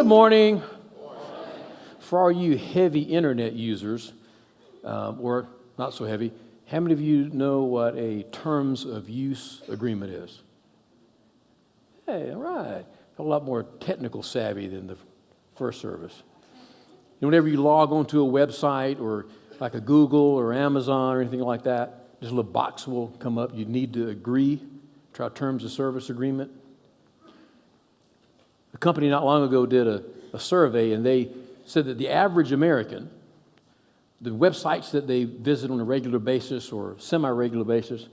Good morning. For all you heavy internet users, or not so heavy, how many of you know what a terms of use agreement is? Hey, all right. A lot more technical savvy than the first service. Whenever you log onto a website or like a Google or Amazon or anything like that, this little box will come up. You need to agree to our terms of service agreement. A company not long ago did a survey, and they said that the average American, the websites that they visit on a regular basis or semi-regular basis,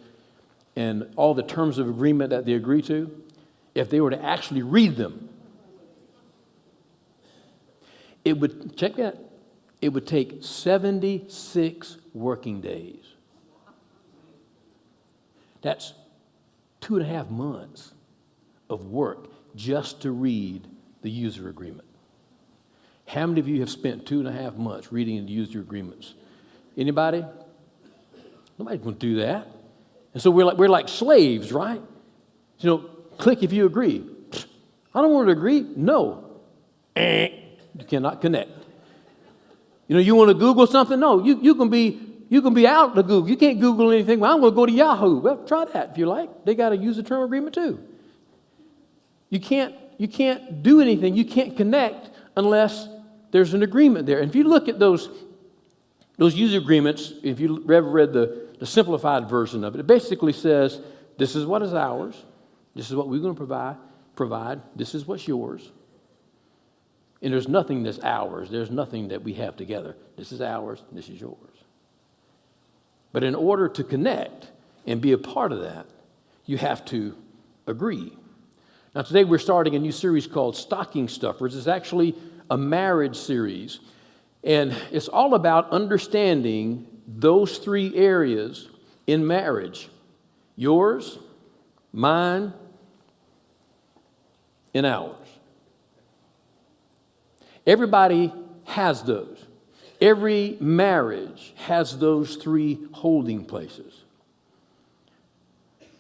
and all the terms of agreement that they agree to, if they were to actually read them, it would, check that, it would take 76 working days. That's 2.5 months of work just to read the user agreement. How many of you have spent 2.5 months reading the user agreements? Anybody? Nobody's going to do that. And so we're like slaves, right? You know, click if you agree. I don't want to agree. No. You cannot connect. You know, you want to Google something? No, you can be out to Google. You can't Google anything. Well, I'm going to go to Yahoo. Well, try that if you like. They got a user term agreement too. You can't do anything. You can't connect unless there's an agreement there. And if you look at those user agreements, if you ever read the simplified version of it, it basically says, this is what is ours. This is what we're going to provide. This is what's yours. And there's nothing that's ours. There's nothing that we have together. This is ours. This is yours. But in order to connect and be a part of that, you have to agree. Now, today we're starting a new series called Stocking Stuffers. It's actually a marriage series. And it's all about understanding those 3 areas in marriage: yours, mine, and ours. Everybody has those. Every marriage has those 3 holding places.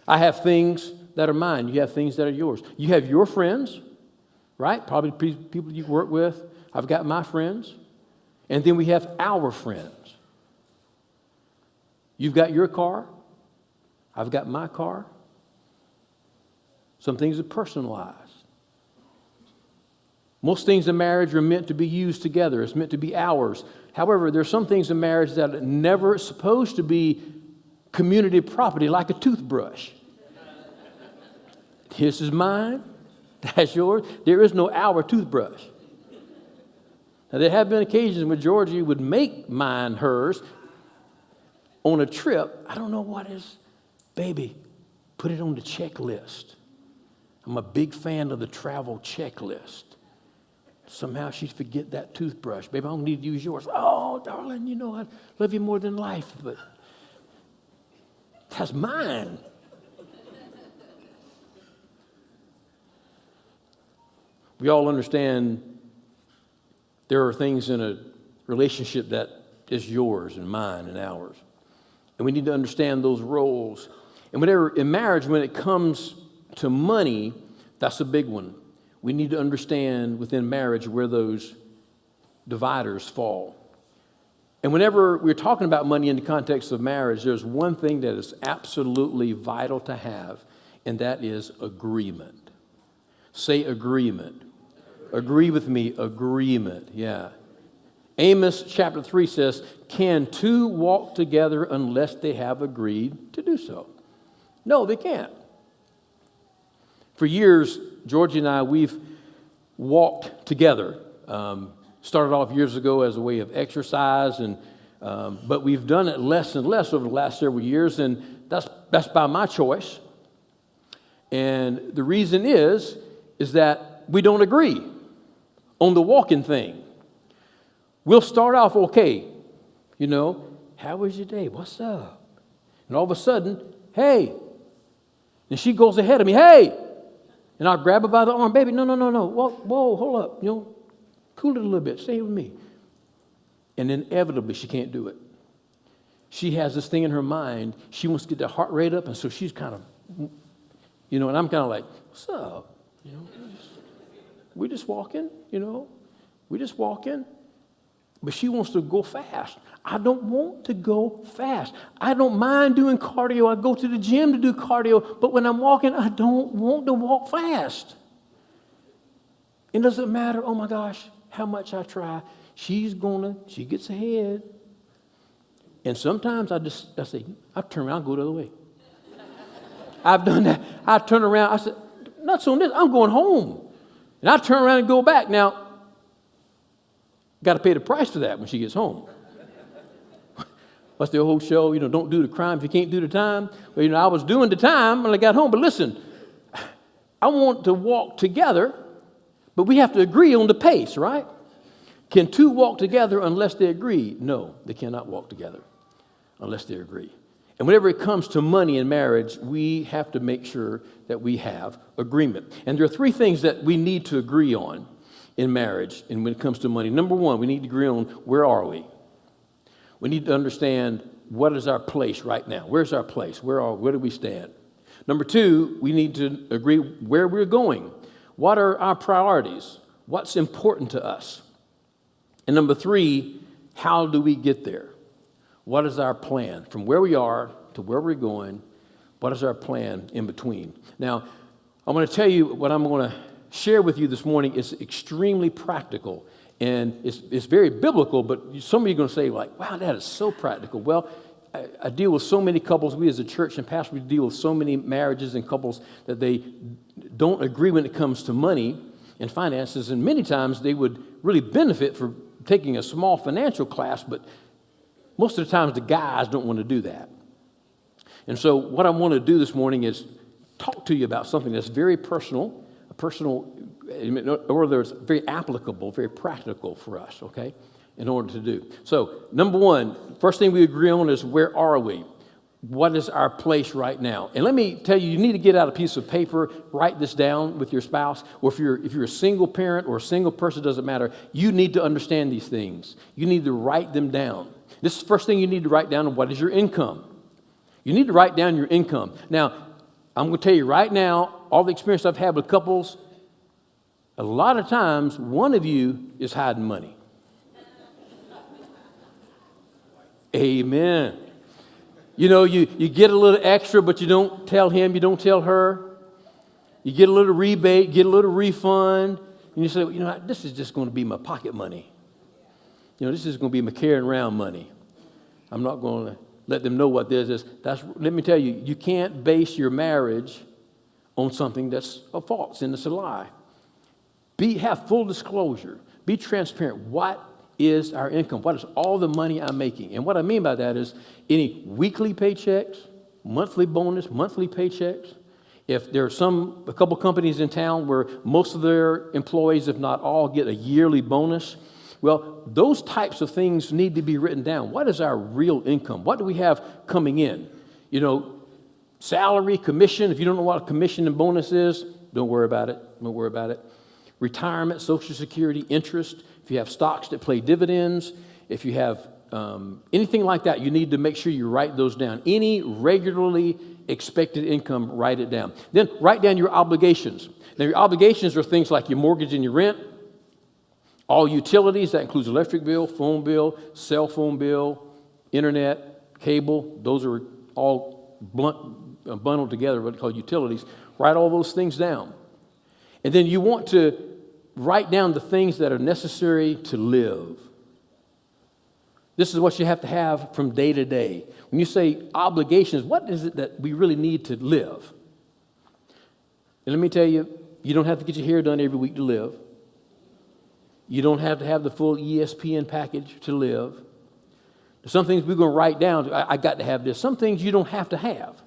I have things that are mine. You have things that are yours. You have your friends, right? Probably people you work with. I've got my friends. And then we have our friends. You've got your car. I've got my car. Some things are personalized. Most things in marriage are meant to be used together. It's meant to be ours. However, there are some things in marriage that are never supposed to be community property, like a toothbrush. This is mine. That's yours. There is no our toothbrush. Now, there have been occasions when Georgie would make mine hers on a trip. I don't know what is. Baby, put it on the checklist. I'm a big fan of the travel checklist. Somehow she'd forget that toothbrush. Baby, I don't need to use yours. Oh, darling, you know I love you more than life, but that's mine. We all understand there are things in a relationship that is yours and mine and ours. And we need to understand those roles. And whenever in marriage, when it comes to money, that's a big one. We need to understand within marriage where those dividers fall. And whenever we're talking about money in the context of marriage, there's one thing that is absolutely vital to have, and that is agreement. Say agreement. Agree with me, agreement, yeah. Amos chapter 3 says, can 2 walk together unless they have agreed to do so? No, they can't. For years, Georgie and I, we've walked together. Started off years ago as a way of exercise, but we've done it less and less over the last several years, and that's by my choice. And the reason is that we don't agree on the walking thing. We'll start off okay, you know, how was your day? What's up? And all of a sudden, hey, and she goes ahead of me, hey, and I'll grab her by the arm, baby, no, whoa, hold up, you know, cool it a little bit, stay with me. And inevitably, she can't do it. She has this thing in her mind, she wants to get the heart rate up, and so she's kind of, you know, and I'm kind of like, what's up, you know, we're just walking, we're just walking. But she wants to go fast. I don't want to go fast. I don't mind doing cardio. I go to the gym to do cardio. But when I'm walking, I don't want to walk fast. It doesn't matter, oh my gosh, how much I try. She gets ahead. And sometimes I say, I turn around, go the other way. I've done that. I turn around, I said, nuts on this, I'm going home. And I turn around and go back. Now, got to pay the price for that when she gets home. What's the old show? Don't do the crime if you can't do the time. Well, I was doing the time when I got home. But listen, I want to walk together, but we have to agree on the pace, right? Can two walk together unless they agree? No, they cannot walk together unless they agree. And whenever it comes to money in marriage, we have to make sure that we have agreement. And there are three things that we need to agree on in marriage and when it comes to money. Number one, we need to agree on where are we? We need to understand what is our place right now. Where's our place? Where do we stand? Number two, we need to agree where we're going. What are our priorities? What's important to us? And number three, how do we get there? What is our plan? From where we are to where we're going, what is our plan in between? Now, I'm going to tell you what I'm going to share with you this morning is extremely practical, and it's very biblical, but some of you are going to say, like, wow, that is so practical. Well, I deal with so many couples. We as a church and pastor, we deal with so many marriages and couples that they don't agree when it comes to money and finances, and many times they would really benefit for taking a small financial class, but most of the times the guys don't want to do that. And so what I want to do this morning is talk to you about something that's very personal, or it's very applicable, very practical for us, okay, in order to do. So, number one, first thing we agree on is where are we? What is our place right now? And let me tell you, you need to get out a piece of paper, write this down with your spouse, or if you're a single parent or a single person, doesn't matter, you need to understand these things. You need to write them down. This is the first thing you need to write down, what is your income? You need to write down your income. Now, I'm going to tell you right now, all the experience I've had with couples, a lot of times, one of you is hiding money. Amen. You get a little extra, but you don't tell him, you don't tell her. You get a little rebate, get a little refund, and you say, this is just going to be my pocket money. This is going to be my carrying around money. I'm not going to let them know what this is. Let me tell you, you can't base your marriage on something that's a false and it's a lie. Have full disclosure. Be transparent. What is our income? What is all the money I'm making? And what I mean by that is any weekly paychecks, monthly bonus, monthly paychecks. If there are a couple companies in town where most of their employees, if not all, get a yearly bonus, well, those types of things need to be written down. What is our real income? What do we have coming in? Salary, commission. If you don't know what a commission and bonus is, don't worry about it. Don't worry about it. Retirement, Social Security, interest. If you have stocks that pay dividends, if you have anything like that, you need to make sure you write those down. Any regularly expected income, write it down. Then write down your obligations. Now, your obligations are things like your mortgage and your rent, all utilities, that includes electric bill, phone bill, cell phone bill, internet, cable. Those are all bundled together, what they call utilities. Write all those things down. And then you want to write down the things that are necessary to live. This is what you have to have from day to day. When you say obligations, what is it that we really need to live? And let me tell you, you don't have to get your hair done every week to live. You don't have to have the full ESPN package to live. There's some things we're going to write down. I got to have this. Some things you don't have to have.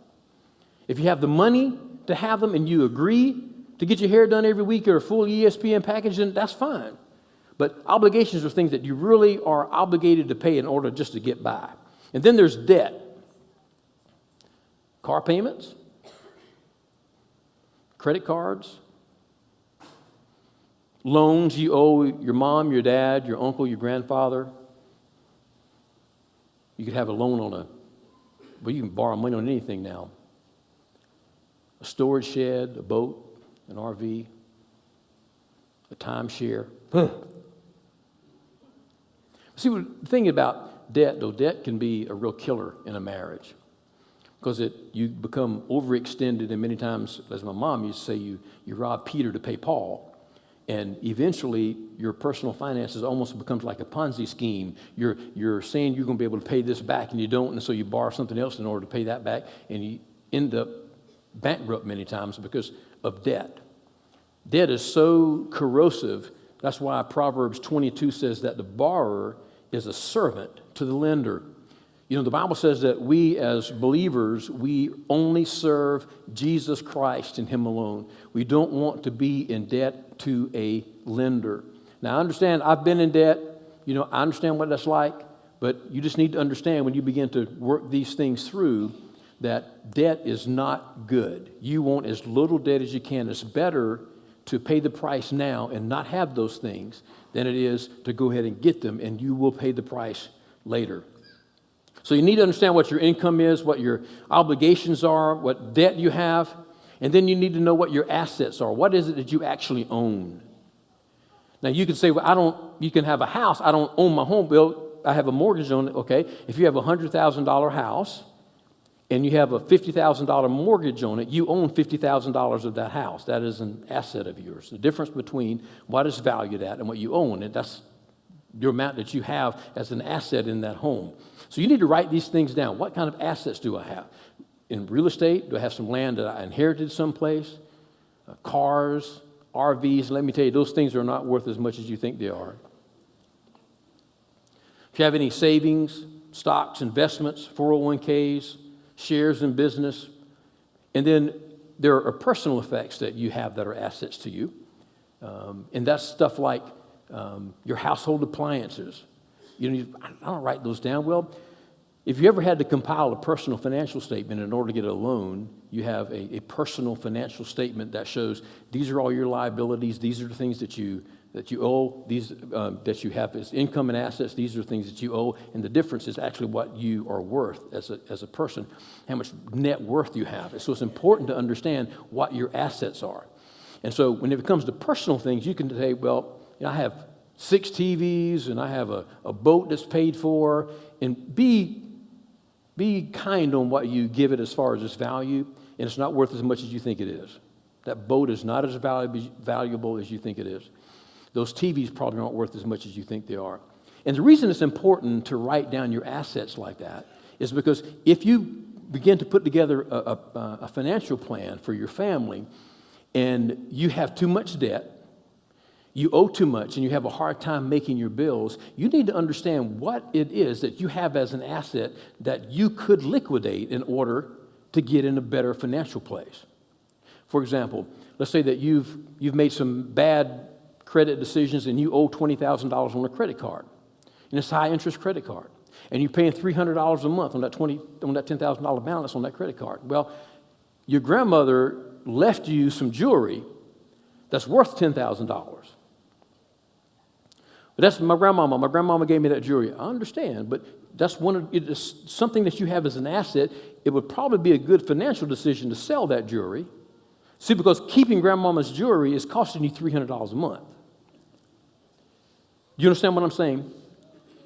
If you have the money to have them and you agree to get your hair done every week or a full ESPN package, then that's fine. But obligations are things that you really are obligated to pay in order just to get by. And then there's debt. Car payments, credit cards, loans you owe your mom, your dad, your uncle, your grandfather. You could have a loan on you can borrow money on anything now. A storage shed, a boat, an RV, a timeshare. See, the thing about debt, though, debt can be a real killer in a marriage because you become overextended, and many times, as my mom used to say, you rob Peter to pay Paul. And eventually, your personal finances almost becomes like a Ponzi scheme. You're saying you're going to be able to pay this back, and you don't, and so you borrow something else in order to pay that back, and you end up bankrupt many times because of debt. Debt is so corrosive. That's why Proverbs 22 says that the borrower is a servant to the lender. You know, the Bible says that we as believers, we only serve Jesus Christ and Him alone. We don't want to be in debt to a lender. Now, I understand I've been in debt. You know, I understand what that's like. But you just need to understand when you begin to work these things through that debt is not good. You want as little debt as you can. It's better to pay the price now and not have those things than it is to go ahead and get them, and you will pay the price later. So you need to understand what your income is, what your obligations are, what debt you have, and then you need to know what your assets are. What is it that you actually own? Now you can say, well, you can have a house. I don't own my home. Well, I have a mortgage on it. Okay, if you have a $100,000 house and you have a $50,000 mortgage on it, you own $50,000 of that house. That is an asset of yours. The difference between what is valued at and what you own, and that's your amount that you have as an asset in that home. So you need to write these things down. What kind of assets do I have? In real estate, do I have some land that I inherited someplace? Cars, RVs. Let me tell you, those things are not worth as much as you think they are. If you have any savings, stocks, investments, 401ks, shares in business, and then there are personal effects that you have that are assets to you. And that's stuff like your household appliances. You know, I don't write those down. Well, if you ever had to compile a personal financial statement in order to get a loan, you have a personal financial statement that shows these are all your liabilities, these are the things that you owe, these that you have as income and assets, these are things that you owe, and the difference is actually what you are worth as a person, how much net worth you have. So it's important to understand what your assets are. And so when it comes to personal things, you can say, well, you know, I have 6 TVs and I have a boat that's paid for, and be kind on what you give it as far as its value, and it's not worth as much as you think it is. That boat is not as valuable as you think it is. Those TVs probably aren't worth as much as you think they are. And the reason it's important to write down your assets like that is because if you begin to put together a financial plan for your family and you have too much debt, you owe too much, and you have a hard time making your bills, you need to understand what it is that you have as an asset that you could liquidate in order to get in a better financial place. For example, let's say that you've made some bad credit decisions and you owe $20,000 on a credit card, and it's a high-interest credit card, and you're paying $300 a month on that $10,000 balance on that credit card. Well, your grandmother left you some jewelry that's worth $10,000. But that's my grandmama. My grandmama gave me that jewelry. I understand, but that's it's something that you have as an asset. It would probably be a good financial decision to sell that jewelry. See, because keeping grandmama's jewelry is costing you $300 a month. You understand what I'm saying?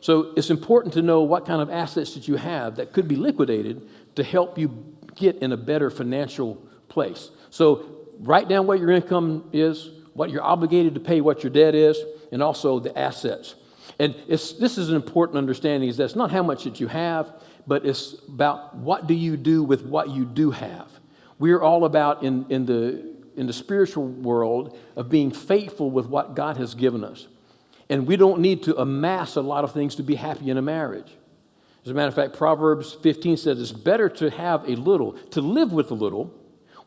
So it's important to know what kind of assets that you have that could be liquidated to help you get in a better financial place. So write down what your income is, what you're obligated to pay, what your debt is, and also the assets. And this is an important understanding, is that's not how much that you have, but it's about what do you do with what you do have. We're all about in the spiritual world of being faithful with what God has given us. And we don't need to amass a lot of things to be happy in a marriage. As a matter of fact, Proverbs 15 says it's better to have a little, to live with a little,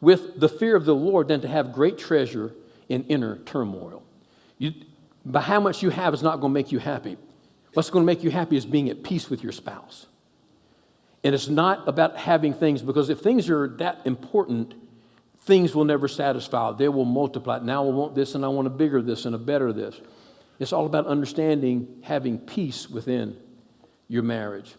with the fear of the Lord than to have great treasure in inner turmoil. But how much you have is not going to make you happy. What's going to make you happy is being at peace with your spouse. And it's not about having things, because if things are that important, things will never satisfy. They will multiply. Now I want this, and I want a bigger this and a better this. It's all about understanding, having peace within your marriage.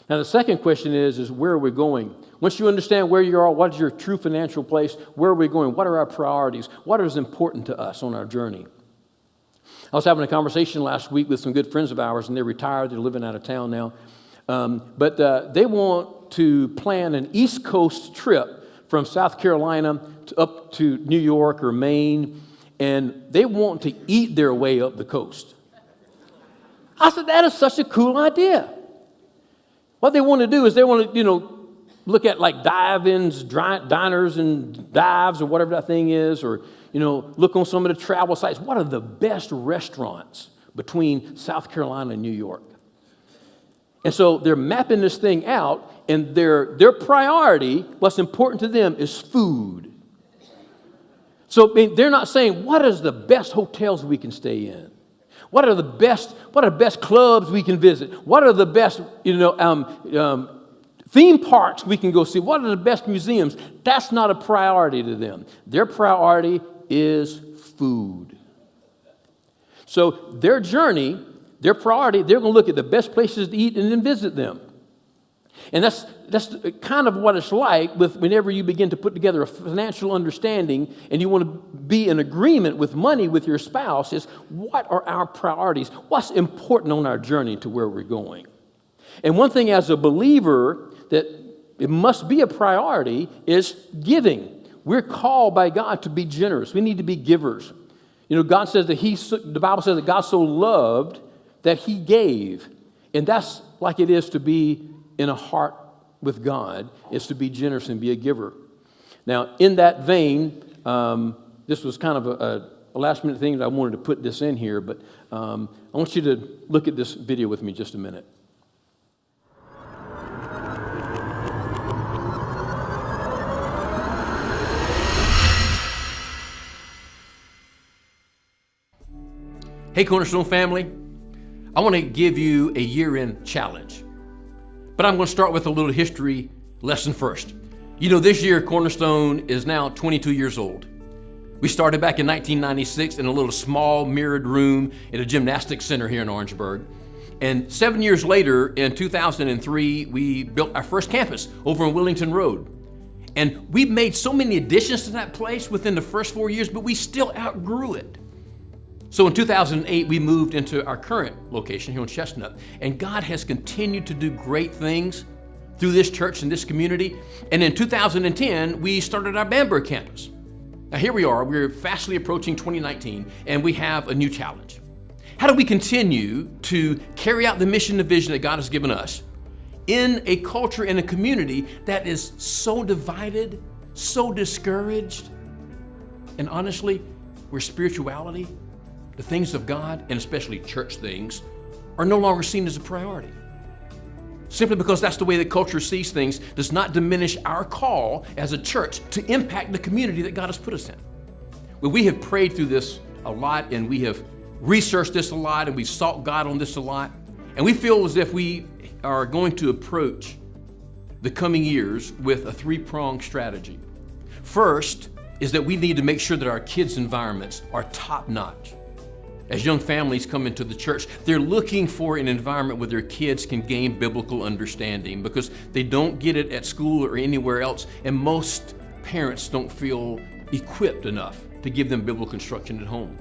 Now the second question is where are we going? Once you understand where you are, what is your true financial place, where are we going? What are our priorities? What is important to us on our journey? I was having a conversation last week with some good friends of ours, and they're retired. They're living out of town now. But they want to plan an East Coast trip from South Carolina up to New York or Maine, and they want to eat their way up the coast. I said, that is such a cool idea. What they want to do is they want to, look at like dive-ins, diners and dives or whatever that thing is, or, look on some of the travel sites. What are the best restaurants between South Carolina and New York? And so they're mapping this thing out, and their priority, what's important to them, is food. So they're not saying, what is the best hotels we can stay in? What are the best clubs we can visit? What are the best, theme parks we can go see? What are the best museums? That's not a priority to them. Their priority is food. So their journey, their priority, they're going to look at the best places to eat and then visit them. And that's kind of what it's like whenever you begin to put together a financial understanding and you want to be in agreement with money with your spouse is, what are our priorities? What's important on our journey to where we're going? And one thing as a believer that it must be a priority is giving. We're called by God to be generous. We need to be givers. God says that the Bible says that God so loved that he gave. And that's like it is to be in a heart with God, is to be generous and be a giver. Now, in that vein, this was kind of a last minute thing that I wanted to put this in here, but I want you to look at this video with me just a minute. Hey, Cornerstone family, I want to give you a year-end challenge. But I'm going to start with a little history lesson first. This year, Cornerstone is now 22 years old. We started back in 1996 in a little small mirrored room at a gymnastics center here in Orangeburg. And 7 years later, in 2003, we built our first campus over on Willington Road. And we've made so many additions to that place within the first 4 years, but we still outgrew it. So in 2008, we moved into our current location here on Chestnut, and God has continued to do great things through this church and this community. And in 2010, we started our Bamberg campus. Now here we are, we're fastly approaching 2019, and we have a new challenge. How do we continue to carry out the mission and vision that God has given us in a culture and a community that is so divided, so discouraged, and honestly, where spirituality, the things of God, and especially church things, are no longer seen as a priority? Simply because that's the way the culture sees things does not diminish our call as a church to impact the community that God has put us in. Well, we have prayed through this a lot, and we have researched this a lot, and we've sought God on this a lot, and we feel as if we are going to approach the coming years with a three-pronged strategy. First is that we need to make sure that our kids' environments are top-notch. As young families come into the church, they're looking for an environment where their kids can gain biblical understanding because they don't get it at school or anywhere else, and most parents don't feel equipped enough to give them biblical instruction at home.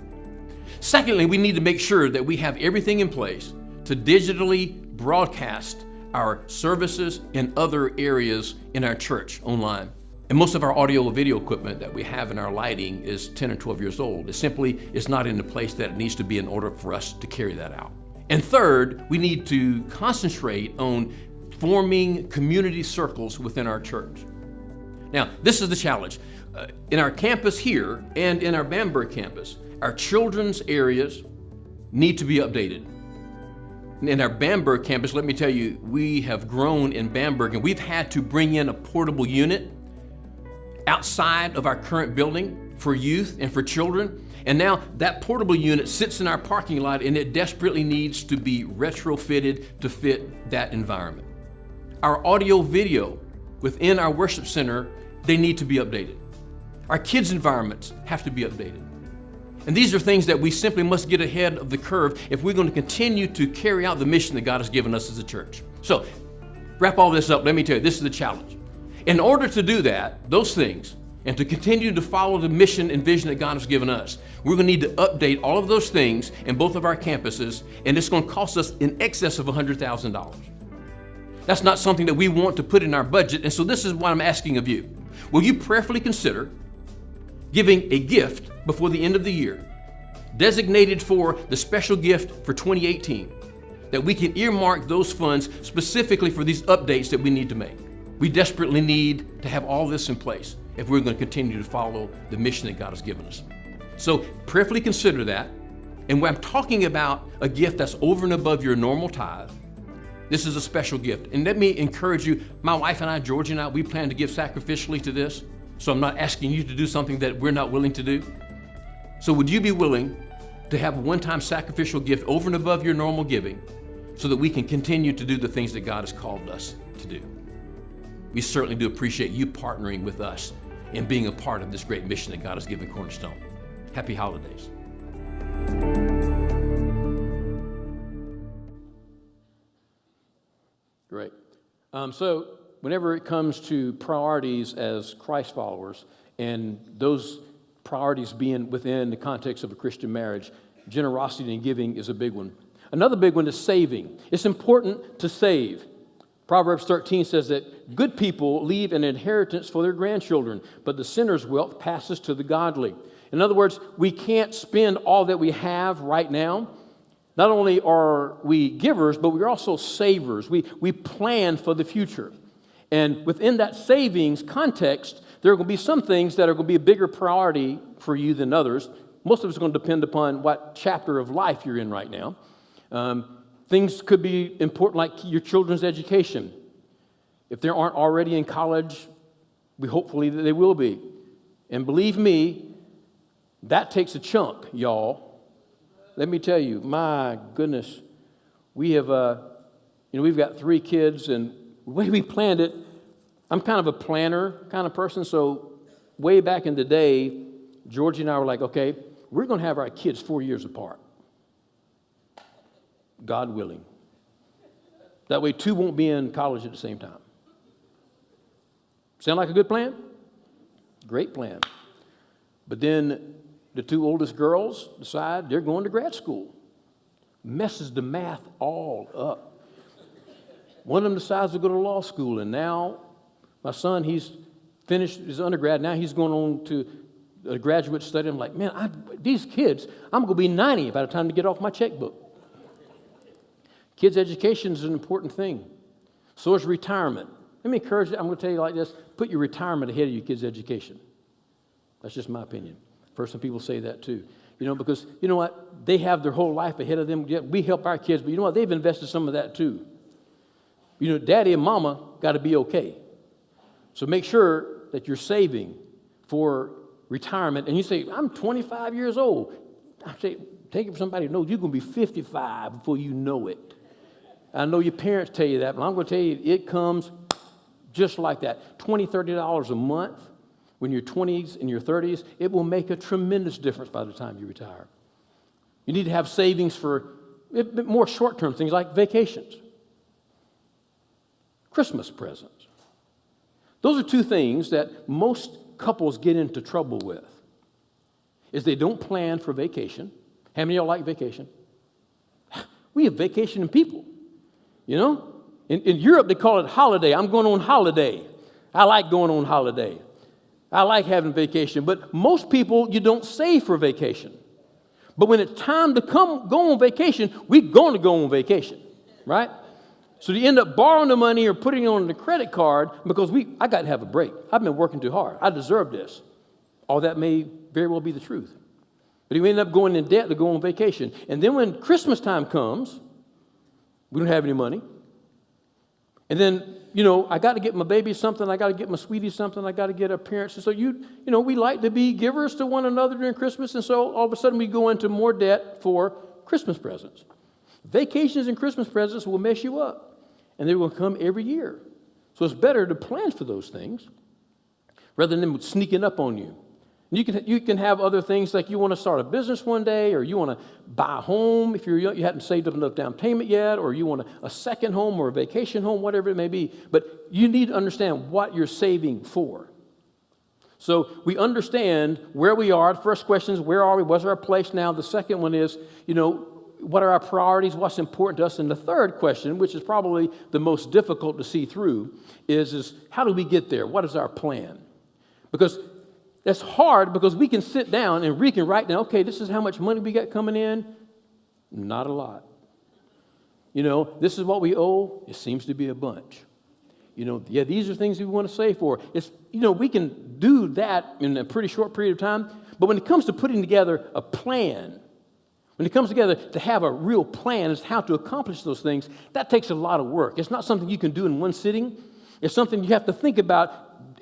Secondly, we need to make sure that we have everything in place to digitally broadcast our services and other areas in our church online. And most of our audio and video equipment that we have in our lighting is 10 or 12 years old. It simply is not in the place that it needs to be in order for us to carry that out. And third, we need to concentrate on forming community circles within our church. Now, this is the challenge. In our campus here and in our Bamberg campus, our children's areas need to be updated. In our Bamberg campus, let me tell you, we have grown in Bamberg, and we've had to bring in a portable unit outside of our current building for youth and for children. And now that portable unit sits in our parking lot, and it desperately needs to be retrofitted to fit that environment. Our audio video within our worship center, they need to be updated. Our kids' environments have to be updated. And these are things that we simply must get ahead of the curve if we're going to continue to carry out the mission that God has given us as a church. So, wrap all this up, let me tell you, this is the challenge. In order to do that, those things, and to continue to follow the mission and vision that God has given us, we're going to need to update all of those things in both of our campuses, and it's going to cost us in excess of $100,000. That's not something that we want to put in our budget, and so this is what I'm asking of you. Will you prayerfully consider giving a gift before the end of the year, designated for the special gift for 2018, that we can earmark those funds specifically for these updates that we need to make? We desperately need to have all this in place if we're going to continue to follow the mission that God has given us. So prayerfully consider that. And when I'm talking about a gift that's over and above your normal tithe, this is a special gift. And let me encourage you, my wife and I, Georgia and I, we plan to give sacrificially to this. So I'm not asking you to do something that we're not willing to do. So would you be willing to have a one-time sacrificial gift over and above your normal giving so that we can continue to do the things that God has called us to do? We certainly do appreciate you partnering with us and being a part of this great mission that God has given Cornerstone. Happy holidays. Great. So whenever it comes to priorities as Christ followers, and those priorities being within the context of a Christian marriage, generosity and giving is a big one. Another big one is saving. It's important to save. Proverbs 13 says that good people leave an inheritance for their grandchildren, but the sinner's wealth passes to the godly. In other words, we can't spend all that we have right now. Not only are we givers, but we're also savers. We plan for the future. And within that savings context, there are going to be some things that are going to be a bigger priority for you than others. Most of it's going to depend upon what chapter of life you're in right now. Things could be important like your children's education. If they aren't already in college, hopefully they will be. And believe me, that takes a chunk, y'all. Let me tell you, my goodness, we have, we've got 3 kids, and the way we planned it, I'm kind of a planner kind of person, so way back in the day, Georgie and I were like, okay, we're going to have our kids 4 years apart. God willing. That way 2 won't be in college at the same time. Sound like a good plan? Great plan. But then the 2 oldest girls decide they're going to grad school. Messes the math all up. One of them decides to go to law school, and now my son, he's finished his undergrad. Now he's going on to a graduate study. I'm like, man, these kids, I'm going to be 90 by the time to get off my checkbook. Kids' education is an important thing. So is retirement. Let me encourage you, I'm going to tell you like this, put your retirement ahead of your kids' education. That's just my opinion. Some people say that too. Because you know what? They have their whole life ahead of them. We help our kids, but you know what? They've invested some of that too. Daddy and mama got to be okay. So make sure that you're saving for retirement. And you say, I'm 25 years old. I say, take it from somebody who knows you're going to be 55 before you know it. I know your parents tell you that, but I'm going to tell you it comes just like that. $20, $30 a month when you're 20s and your 30s, it will make a tremendous difference by the time you retire. You need to have savings for more short-term things like vacations, Christmas presents. Those are 2 things that most couples get into trouble with, is they don't plan for vacation. How many of y'all like vacation? We have vacationing people, In Europe, they call it holiday. I'm going on holiday. I like going on holiday. I like having vacation. But most people, you don't save for vacation. But when it's time to go on vacation, we're going to go on vacation, right? So you end up borrowing the money or putting it on the credit card because I got to have a break. I've been working too hard. I deserve this. All that may very well be the truth. But you end up going in debt to go on vacation. And then when Christmas time comes, we don't have any money. And then, I got to get my baby something. I got to get my sweetie something. I got to get her parents. And so, we like to be givers to one another during Christmas. And so all of a sudden we go into more debt for Christmas presents. Vacations and Christmas presents will mess you up. And they will come every year. So it's better to plan for those things rather than sneaking up on you. You can have other things like you want to start a business one day, or you want to buy a home if you hadn't saved up enough down payment yet, or you want a second home or a vacation home, whatever it may be. But you need to understand what you're saving for. So we understand where we are. The first question is, where are we? What's our place now? The second one is, what are our priorities? What's important to us? And the third question, which is probably the most difficult to see through, is how do we get there? What is our plan? Because that's hard, because we can sit down and we can write down, okay, this is how much money we got coming in. Not a lot. This is what we owe. It seems to be a bunch. These are things we want to save for. We can do that in a pretty short period of time. But when it comes to putting together a plan, when it comes together to have a real plan as to how to accomplish those things, that takes a lot of work. It's not something you can do in one sitting. It's something you have to think about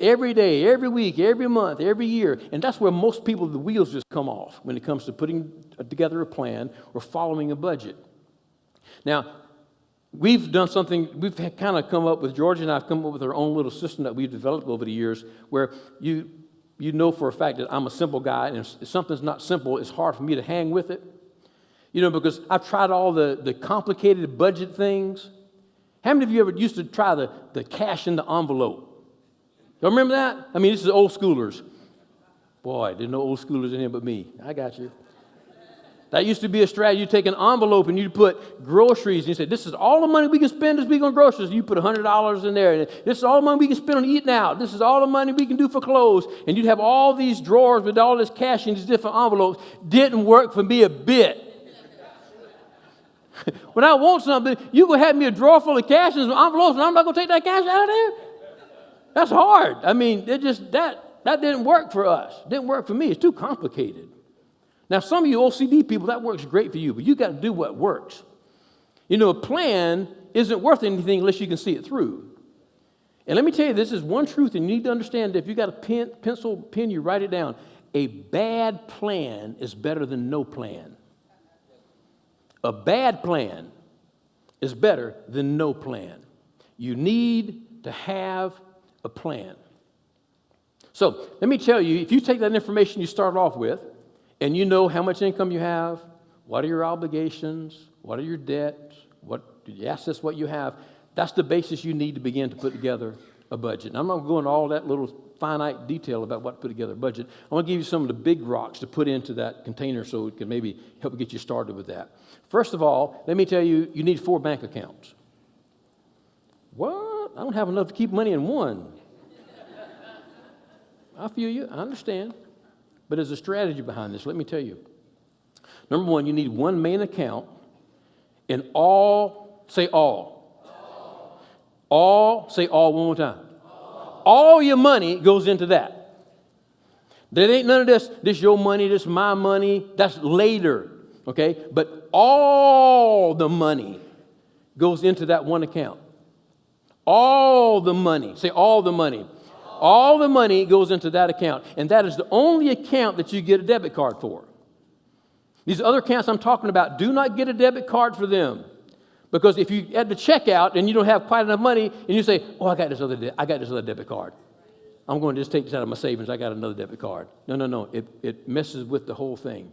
every day, every week, every month, every year. And that's where most people, the wheels just come off when it comes to putting together a plan or following a budget. Now, we've done something, we've kind of come up with, George and I have come up with our own little system that we've developed over the years, where you know for a fact that I'm a simple guy, and if something's not simple, it's hard for me to hang with it. Because I've tried all the complicated budget things. How many of you ever used to try the cash in the envelope? Y'all remember that? This is old schoolers. Boy, there's no old schoolers in here but me. I got you. That used to be a strategy. You take an envelope and you put groceries, and you say, this is all the money we can spend this week on groceries. You put $100 in there, and this is all the money we can spend on eating out. This is all the money we can do for clothes. And you'd have all these drawers with all this cash in these different envelopes. Didn't work for me a bit. When I want something, you can have me a drawer full of cash and some envelopes, and I'm not going to take that cash out of there? That's hard. That didn't work for us. Didn't work for me. It's too complicated. Now, some of you OCD people, that works great for you, but you got to do what works. A plan isn't worth anything unless you can see it through. And let me tell you, this is one truth, and you need to understand that if you got a pen, you write it down. A bad plan is better than no plan. A bad plan is better than no plan. You need to have a plan. So let me tell you, if you take that information you start off with, and you know how much income you have, what are your obligations, what are your debts, what your assets, what you have, that's the basis you need to begin to put together a budget. And I'm not going to go into all that little finite detail about what to put together a budget. I want to give you some of the big rocks to put into that container so it can maybe help get you started with that. First of all, let me tell you, you need 4 bank accounts. What? I don't have enough to keep money in one. I feel you. I understand. But there's a strategy behind this. Let me tell you. Number one, you need one main account, and say all. All, say all one more time. All your money goes into that. There ain't none of this your money, this my money, that's later, okay? But all the money goes into that one account. All the money, say all the money. All the money goes into that account, and that is the only account that you get a debit card for. These other accounts I'm talking about, do not get a debit card for them. Because if you at the checkout and you don't have quite enough money, and you say, oh, I got this other debit card. I'm going to just take this out of my savings. I got another debit card. No. It messes with the whole thing.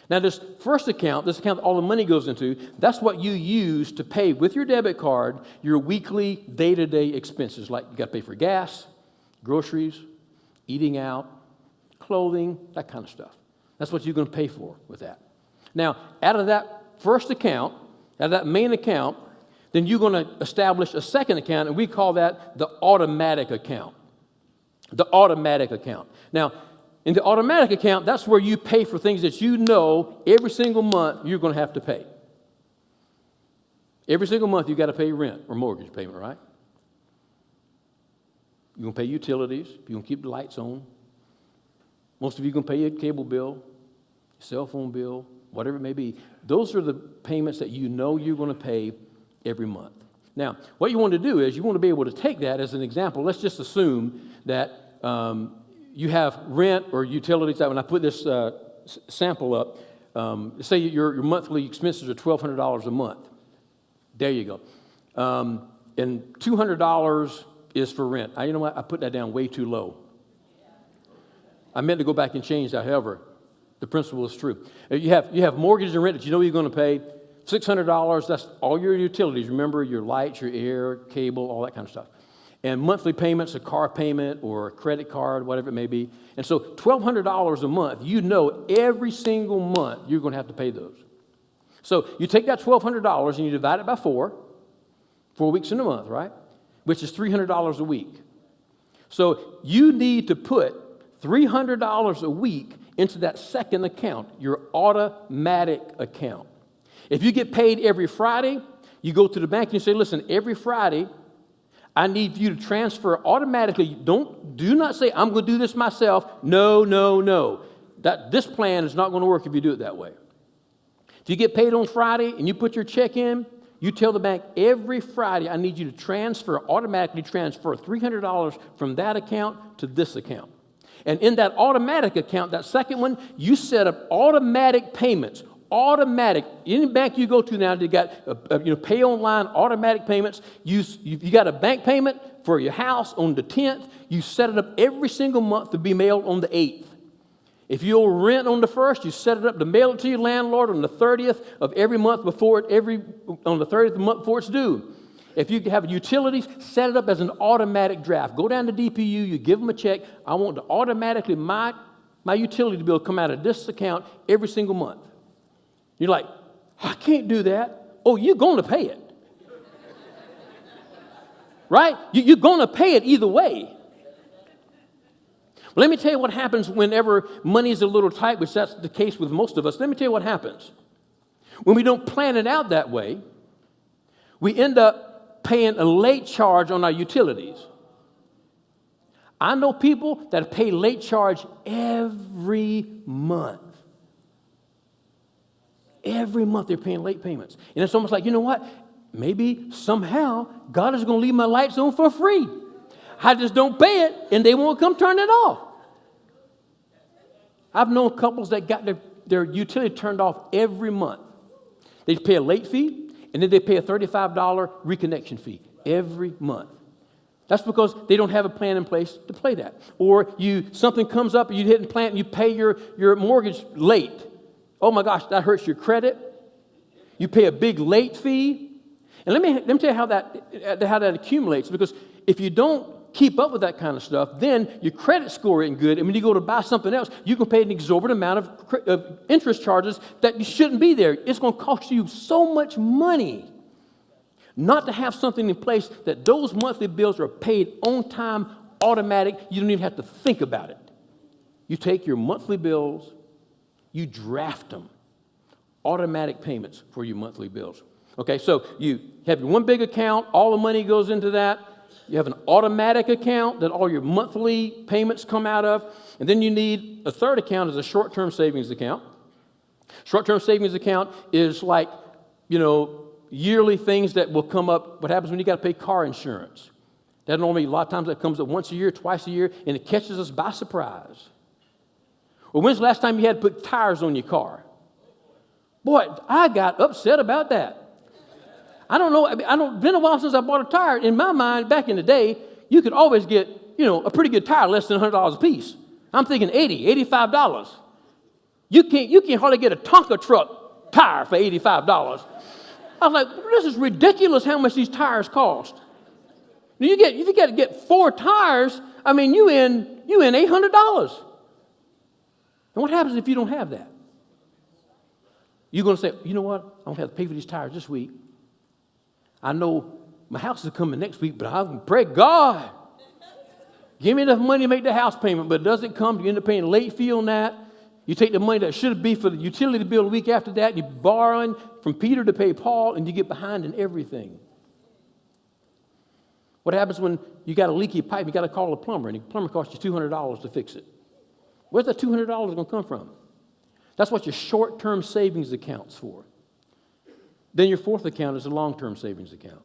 Now, this first account, this account that all the money goes into, that's what you use to pay with your debit card your weekly, day-to-day expenses. Like you got to pay for gas, groceries, eating out, clothing, that kind of stuff. That's what you're going to pay for with that. Now, out of that first account, out of that main account, then you're going to establish a second account, and we call that the automatic account. The automatic account. Now, in the automatic account, that's where you pay for things that you know every single month you're going to have to pay. Every single month you've got to pay rent or mortgage payment, right? You're going to pay utilities. You're going to keep the lights on. Most of you are going to pay your cable bill, cell phone bill, whatever it may be. Those are the payments that you know you're going to pay every month. Now, what you want to do is you want to be able to take that as an example. Let's just assume that you have rent or utilities. When I put this sample up, say your monthly expenses are $1,200 a month. There you go. And $200 is for rent. You know what? I put that down way too low. I meant to go back and change that. However, the principle is true. You have mortgage and rent that you know you're going to pay. $600, that's all your utilities. Remember, your lights, your air, cable, all that kind of stuff. and monthly payments, a car payment or a credit card, whatever it may be. And so $1,200 a month, you know every single month you're going to have to pay those. So you take that $1,200 and you divide it by 4 weeks in a month, right? Which is $300 a week. So you need to put $300 a week into that second account, your automatic account. If you get paid every Friday, you go to the bank and you say, listen, every Friday, I need you to transfer automatically. Do not say, I'm going to do this myself. No. This plan is not going to work if you do it that way. If you get paid on Friday and you put your check in, you tell the bank every Friday, I need you to automatically transfer $300 from that account to this account. And in that automatic account, that second one, you set up automatic payments. Automatic. Any bank you go to now, they got pay online automatic payments. You got a bank payment for your house on the 10th. You set it up every single month to be mailed on the 8th. If you'll rent on the 1st, you set it up to mail it to your landlord on the 30th of every month on the 30th of the month before it's due. If you have utilities, set it up as an automatic draft. Go down to DPU, you give them a check. I want to automatically my utility bill come out of this account every single month. You're like, I can't do that. Oh, you're going to pay it. Right? You're going to pay it either way. Well, let me tell you what happens whenever money is a little tight, which that's the case with most of us. Let me tell you what happens. When we don't plan it out that way, we end up paying a late charge on our utilities. I know people that pay late charge every month. Every month they're paying late payments. And it's almost like, you know what? Maybe somehow God is going to leave my lights on for free. I just don't pay it, and they won't come turn it off. I've known couples that got their utility turned off every month. They pay a late fee, and then they pay a $35 reconnection fee every month. That's because they don't have a plan in place to play that. Or something comes up, and you didn't plan, and you pay your mortgage late. Oh my gosh, that hurts your credit. You pay a big late fee. And let me tell you how that accumulates, because if you don't keep up with that kind of stuff, then your credit score isn't good. And when you go to buy something else, you can pay an exorbitant amount of interest charges that you shouldn't be there. It's going to cost you so much money not to have something in place that those monthly bills are paid on time, automatic. You don't even have to think about it. You take your monthly bills, you draft them, automatic payments for your monthly bills. Okay, so you have your one big account, all the money goes into that. You have an automatic account that all your monthly payments come out of. And then you need a third account as a short-term savings account. Short-term savings account is like, yearly things that will come up. What happens when you got to pay car insurance? That normally, a lot of times, that comes up once a year, twice a year, and it catches us by surprise. Or when's the last time you had to put tires on your car? Boy, I got upset about that. I don't know. It's been a while since I bought a tire. In my mind, back in the day, you could always get, a pretty good tire less than $100 a piece. I'm thinking $80, $85. You can't hardly get a Tonka truck tire for $85. I was like, this is ridiculous how much these tires cost. If you got to get 4 tires, you in $800. And what happens if you don't have that? You're going to say, you know what? I'm going to have to pay for these tires this week. I know my house is coming next week, but I pray God, give me enough money to make the house payment, but it doesn't come. You end up paying a late fee on that. You take the money that should be for the utility bill a week after that, you're borrowing from Peter to pay Paul, and you get behind in everything. What happens when you got a leaky pipe? You got to call a plumber, and the plumber costs you $200 to fix it. Where's that $200 going to come from? That's what your short-term savings account's for. Then your fourth account is a long-term savings account.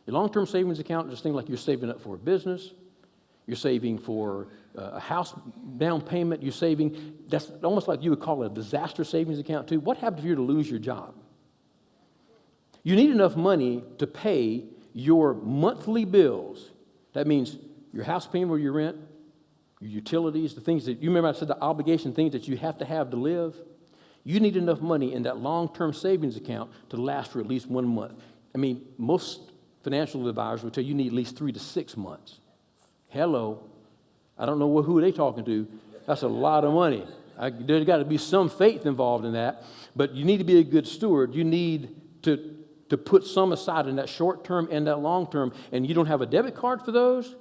Your long-term savings account is things like you're saving up for a business, you're saving for a house down payment, you're saving, that's almost like you would call it a disaster savings account too. What happens if you were to lose your job? You need enough money to pay your monthly bills. That means your house payment or your rent, your utilities, the things that, you remember I said the obligation things that you have to live? You need enough money in that long-term savings account to last for at least 1 month. Most financial advisors will tell you need at least 3 to 6 months. Hello. I don't know who they talking to. That's a lot of money. There's got to be some faith involved in that. But you need to be a good steward. You need to put some aside in that short term and that long term. And you don't have a debit card for those.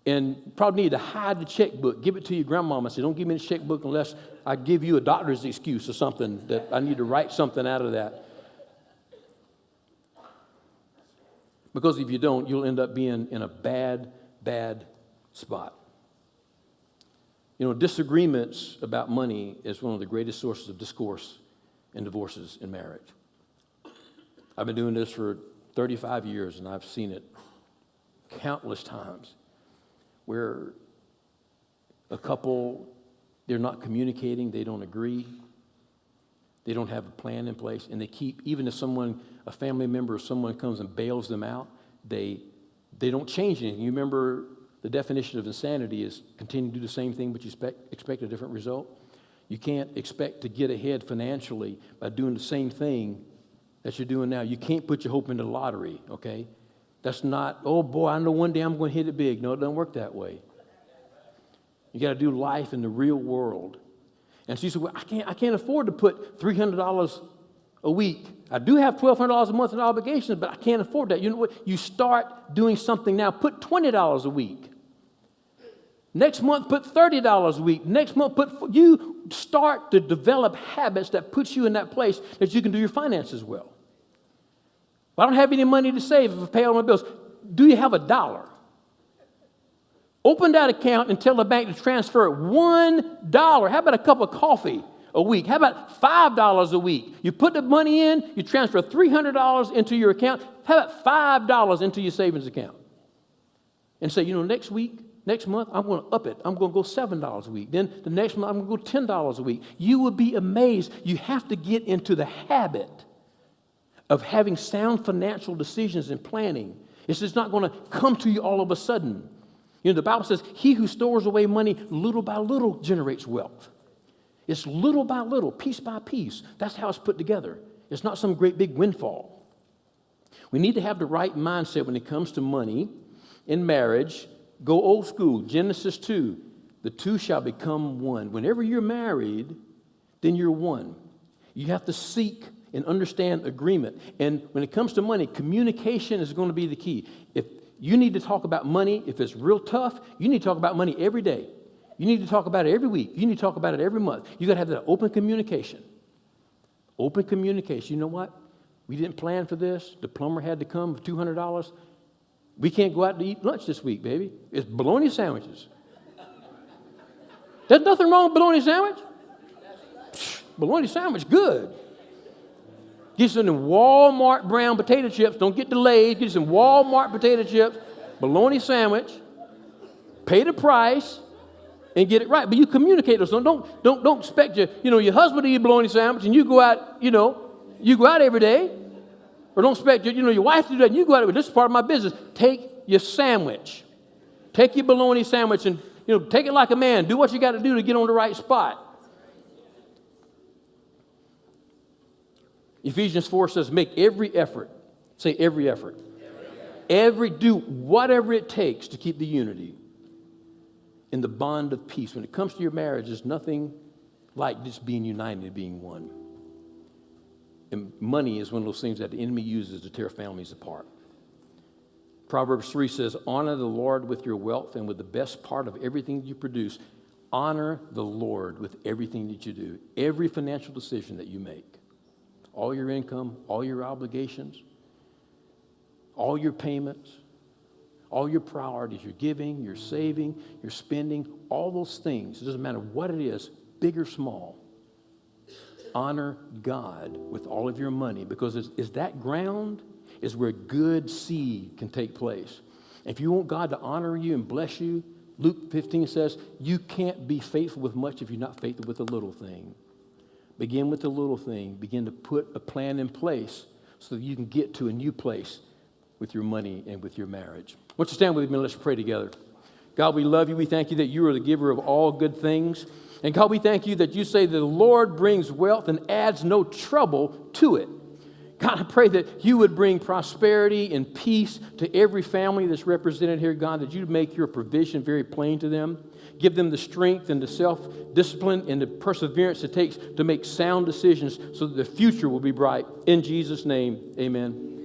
And probably need to hide the checkbook. Give it to your grandmama. Say, don't give me the checkbook unless I give you a doctor's excuse or something that I need to write something out of that. Because if you don't, you'll end up being in a bad spot. You know, disagreements about money is one of the greatest sources of discourse and divorces in marriage. I've been doing this for 35 years, and I've seen it countless times where a couple, they're not communicating, they don't agree, they don't have a plan in place, and they keep, even if a family member or someone comes and bails them out, they don't change anything. You remember the definition of insanity is continue to do the same thing, but you expect a different result. You can't expect to get ahead financially by doing the same thing that you're doing now. You can't put your hope into the lottery, okay? That's not, oh boy, I know one day I'm going to hit it big. No, it doesn't work that way. You got to do life in the real world. And so you say, well, I can't afford to put $300 a week. I do have $1,200 a month in obligations, but I can't afford that. You know what? You start doing something now. Put $20 a week. Next month, put $30 a week. Next month, you start to develop habits that puts you in that place that you can do your finances well. I don't have any money to save if I pay all my bills. Do you have $1? Open that account and tell the bank to transfer $1. How about a cup of coffee a week? How about $5 a week? You put the money in, you transfer $300 into your account. How about $5 into your savings account? And say, next month, I'm going to up it. I'm going to go $7 a week. Then the next month, I'm going to go $10 a week. You will be amazed. You have to get into the habit of having sound financial decisions and planning. It's just not going to come to you all of a sudden. The Bible says, he who stores away money little by little generates wealth. It's little by little, piece by piece. That's how it's put together. It's not some great big windfall. We need to have the right mindset when it comes to money in marriage. Go old school, Genesis 2. The two shall become one. Whenever you're married, then you're one. You have to seek and understand agreement. And when it comes to money, communication is going to be the key. If you need to talk about money, if it's real tough, you need to talk about money every day. You need to talk about it every week. You need to talk about it every month. You got to have that open communication. Open communication. You know what? We didn't plan for this. The plumber had to come for $200. We can't go out to eat lunch this week, baby. It's bologna sandwiches. There's nothing wrong with bologna sandwich. Bologna sandwich, good. Get some Walmart brown potato chips. Don't get delayed. Get some Walmart potato chips, bologna sandwich, pay the price, and get it right. But you communicate those. Don't expect your husband to eat a bologna sandwich and you go out, you go out every day. Or don't expect your wife to do that and you go out, this is part of my business. Take your sandwich. Take your bologna sandwich and take it like a man. Do what you got to do to get on the right spot. Ephesians 4 says, make every effort. Say every effort. Do whatever it takes to keep the unity in the bond of peace. When it comes to your marriage, there's nothing like just being united and being one. And money is one of those things that the enemy uses to tear families apart. Proverbs 3 says, honor the Lord with your wealth and with the best part of everything you produce. Honor the Lord with everything that you do. Every financial decision that you make. All your income, all your obligations, all your payments, all your priorities, your giving, your saving, your spending, all those things. It doesn't matter what it is, big or small. Honor God with all of your money because is that ground is where good seed can take place. If you want God to honor you and bless you, Luke 15 says, you can't be faithful with much if you're not faithful with a little thing. Begin with the little thing. Begin to put a plan in place so that you can get to a new place with your money and with your marriage. Won't you stand with me and let's pray together. God, we love you. We thank you that you are the giver of all good things. And God, we thank you that you say that the Lord brings wealth and adds no trouble to it. God, I pray that you would bring prosperity and peace to every family that's represented here, God, that you'd make your provision very plain to them. Give them the strength and the self-discipline and the perseverance it takes to make sound decisions so that the future will be bright. In Jesus' name, amen.